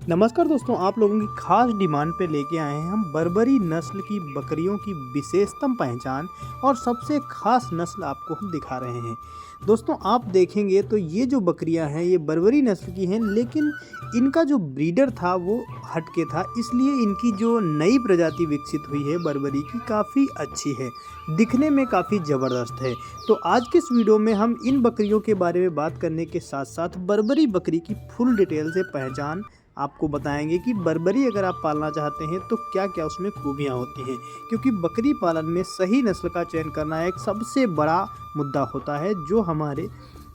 नमस्कार दोस्तों, आप लोगों की खास डिमांड पे लेके आए हैं हम बर्बरी नस्ल की बकरियों की विशेषतम पहचान और सबसे खास नस्ल आपको हम दिखा रहे हैं। दोस्तों आप देखेंगे तो ये जो बकरियां हैं ये बर्बरी नस्ल की हैं, लेकिन इनका जो ब्रीडर था वो हटके था, इसलिए इनकी जो नई प्रजाति विकसित हुई है बर्बरी की काफ़ी अच्छी है, दिखने में काफ़ी ज़बरदस्त है। तो आज के इस वीडियो में हम इन बकरियों के बारे में बात करने के साथ साथ बर्बरी बकरी की फुल डिटेल से पहचान आपको बताएंगे कि बर्बरी अगर आप पालना चाहते हैं तो क्या क्या उसमें खूबियाँ होती हैं, क्योंकि बकरी पालन में सही नस्ल का चयन करना एक सबसे बड़ा मुद्दा होता है जो हमारे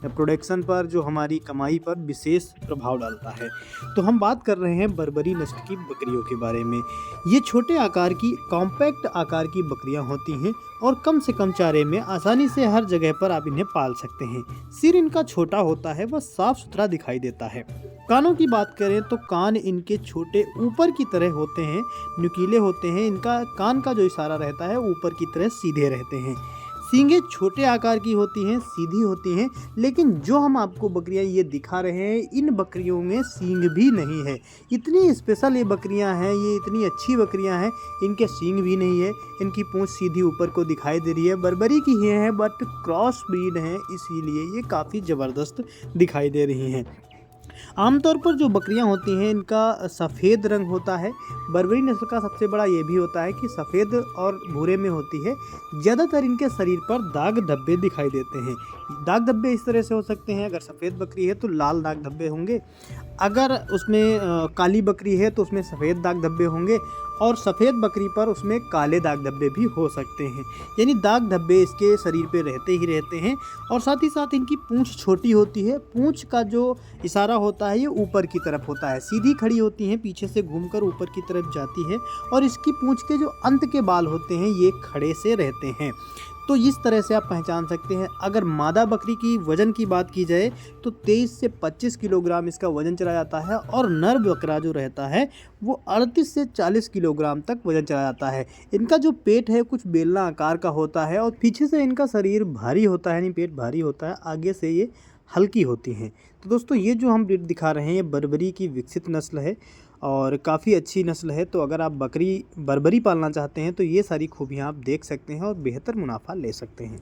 प्रोडक्शन पर, जो हमारी कमाई पर विशेष प्रभाव डालता है। तो हम बात कर रहे हैं बर्बरी नस्ल की बकरियों के बारे में। ये छोटे आकार की, कॉम्पैक्ट आकार की बकरियां होती हैं और कम से कम चारे में आसानी से हर जगह पर आप इन्हें पाल सकते हैं। सिर इनका छोटा होता है, वह साफ सुथरा दिखाई देता है। कानों की बात करें तो कान इनके छोटे ऊपर की तरह होते हैं, नुकीले होते हैं। इनका कान का जो इशारा रहता है ऊपर की तरह सीधे रहते हैं। सींगें छोटे आकार की होती हैं, सीधी होती हैं, लेकिन जो हम आपको बकरियां ये दिखा रहे हैं इन बकरियों में सींग भी नहीं है। इतनी स्पेशल ये बकरियां हैं, ये इतनी अच्छी बकरियां हैं, इनके सींग भी नहीं है। इनकी पूंछ सीधी ऊपर को दिखाई दे रही है। बर्बरी की ही है बट क्रॉस ब्रीड हैं, इसीलिए ये काफ़ी ज़बरदस्त दिखाई दे रही हैं। आमतौर पर जो बकरियां होती हैं इनका सफ़ेद रंग होता है। बर्बरी नस्ल का सबसे बड़ा ये भी होता है कि सफ़ेद और भूरे में होती है। ज़्यादातर इनके शरीर पर दाग धब्बे दिखाई देते हैं। दाग धब्बे इस तरह से हो सकते हैं, अगर सफ़ेद बकरी है तो लाल दाग धब्बे होंगे, अगर उसमें काली बकरी है तो उसमें सफ़ेद दाग धब्बे होंगे, और सफ़ेद बकरी पर उसमें काले दाग धब्बे भी हो सकते हैं। यानी दाग धब्बे इसके शरीर पे रहते ही रहते हैं। और साथ ही साथ इनकी पूंछ छोटी होती है। पूंछ का जो इशारा होता है ये ऊपर की तरफ होता है, सीधी खड़ी होती हैं, पीछे से घूमकर ऊपर की तरफ जाती है, और इसकी पूंछ के जो अंत के बाल होते हैं ये खड़े से रहते हैं। तो इस तरह से आप पहचान सकते हैं। अगर मादा बकरी की वज़न की बात की जाए तो 23 से 25 किलोग्राम इसका वज़न चला जाता है, और नर बकरा जो रहता है वो 38 से 40 किलोग्राम तक वज़न चला जाता है। इनका जो पेट है कुछ बेलना आकार का होता है, और पीछे से इनका शरीर भारी होता है, यानी पेट भारी होता है, आगे से ये हल्की होती हैं। तो दोस्तों ये जो हम ब्रीड दिखा रहे हैं ये बर्बरी की विकसित नस्ल है और काफ़ी अच्छी नस्ल है। तो अगर आप बर्बरी पालना चाहते हैं तो ये सारी खूबियाँ आप देख सकते हैं और बेहतर मुनाफा ले सकते हैं।